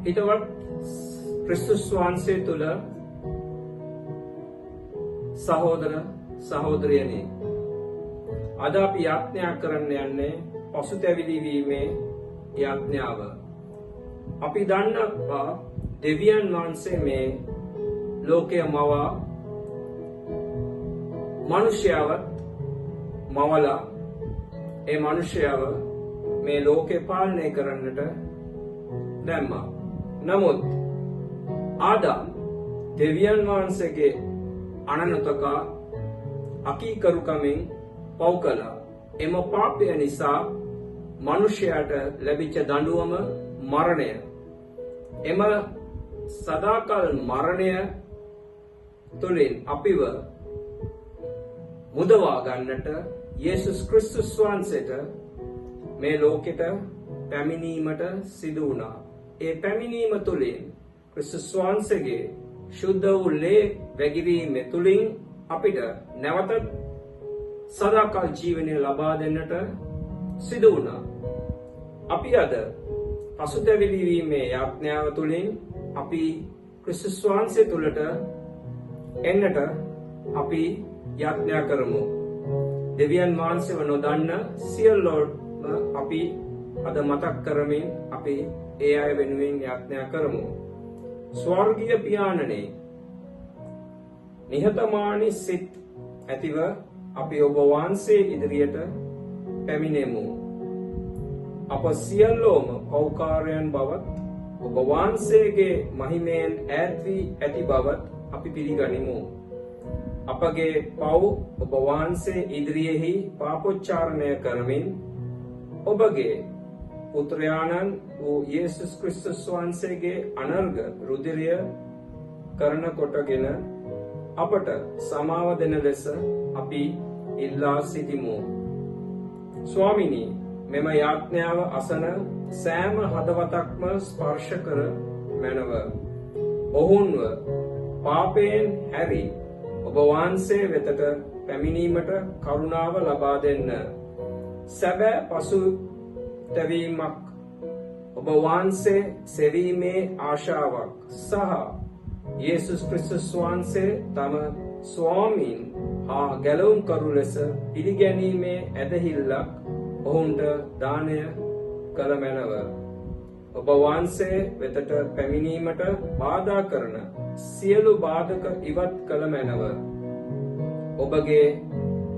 හිතවත් ක්‍රිස්තුස් වහන්සේ තුළ සහෝදර සහෝදරියනි, අද අපි යාඥා කරන්න යන්නේ පසුතැවිලි වීමේ යාඥාව. අපි දන්නවා දෙවියන් වහන්සේ මේ ලෝකය මවා මනුෂ්‍යයවත් මවලා ඒ මනුෂ්‍යයව මේ ලෝකේ පාලනය කරන්නට දැම්මා. නමුත් ආදම් දෙවියන් වහන්සේගේ අනනතකා අකීකරුකමින් පව් කළා. එම පාපය නිසා මනුෂ්‍යයාට ලැබිච්ච දඬුවම මරණය. එම සදාකල් මරණය තුළින් අපිව මුදවා ගන්නට යේසුස් ක්‍රිස්තුස් වහන්සේට මේ ලෝකෙට පැමිණීමට සිදු වුණා. ඒ පැමිණීම තුළින් ක්‍රිස්තුස් වහන්සේගේ ශුද්ධ වූ ලේ වැගිරීම තුළින් අපිට නැවත සදාකල් ජීවනය ලබා දෙන්නට සිදු වුණා. අපි අද පසුතැවිලි වීමේ යාඥාව තුළින් අපි ක්‍රිස්තුස් වහන්සේ තුළට එන්නට අපි යාඥා කරමු. දෙවියන් වහන්සේව නොදන්න සියල්ලෝම අපි අද මතක් කරමින් අපි ඒ අය වෙනුවෙන් යාඥා කරමු. ස්වර්ගීය පියාණනේ, නිහතමානී සිත් ඇතිව අපි ඔබ වහන්සේ ඉදිරියට පැමිණෙමු. අප සියල්ලෝම පෞකාරයන් බවත් ඔබ වහන්සේගේ මහිමයෙන් ඈත් වී ඇති බවත් අපි පිළිගනිමු. අපගේ පව් ඔබ වහන්සේ ඉදිරියෙහි පාපොච්චාරණය කරමින් ඔබගේ පුත්‍රයාණන් වූ යේසුස් ක්‍රිස්තුස් වහන්සේගේ අනර්ඝ රුධිරය කරන කොටගෙන අපට සමාව දෙන ලෙස අපි ඉල්ලා සිටිමු. ස්වාමිනී, මෙම යාඥාව අසන සෑම හදවතක්ම ස්පර්ශ කර මැනව. ඔවුන්ව පාපයෙන් හැරි ඔබ වහන්සේ වෙතට පැමිණීමට කරුණාව ලබා දෙන්න. සැබෑ පසුතැවීමක් ඔබ වහන්සේ සෙවීමේ ආශාවක් සහ යේසුස් ක්‍රිස්තුස් වහන්සේ තම ස්වාමීන් හා ගැලවුම් කරු ලෙස පිළිගැනීමේ ඇදහිල්ලක් ඔවුන්ට දානය කළ මැනව. ඔබ වහන්සේ වෙතට පැමිණීමට බාධා කරන සියලු බාධක ඉවත් කළ මැනව. ඔබගේ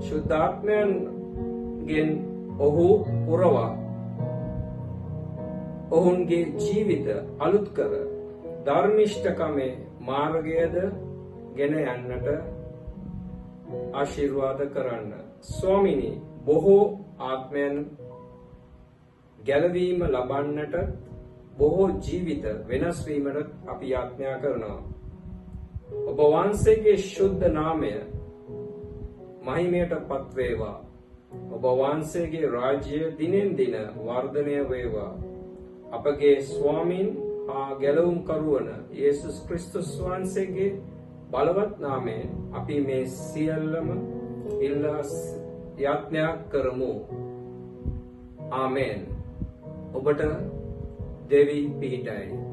ශුද්ධාත්මයන්ගෙන් ඔහු පුරවා ඔවුන්ගේ ජීවිත අලුත් කර ධර්මිෂ්ඨකමේ මාර්ගයද ගෙන යන්නට ආශිර්වාද කරන්න. ස්වාමිනී, බොහෝ ආත්මයන් ගැලවීම ලබන්නට, බොහෝ ජීවිත වෙනස් වීමට අපි යාඥා කරනවා. ඔබ වහන්සේගේ ශුද්ධ නාමය මහිමයට පත් වේවා. ඔබ වහන්සේගේ රාජ්‍ය දිනෙන් දින වර්ධනය වේවා. අපගේ ස්වාමීන් හා ගැලවුම් කරුවන යේසුස් ක්‍රිස්තුස් වහන්සේගේ බලවත් නාමයෙන් අපි මේ සියල්ලම ඉල්ලා යාඥා කරමු. ආමේන්. ඔබට දෙවි පිහිටයි.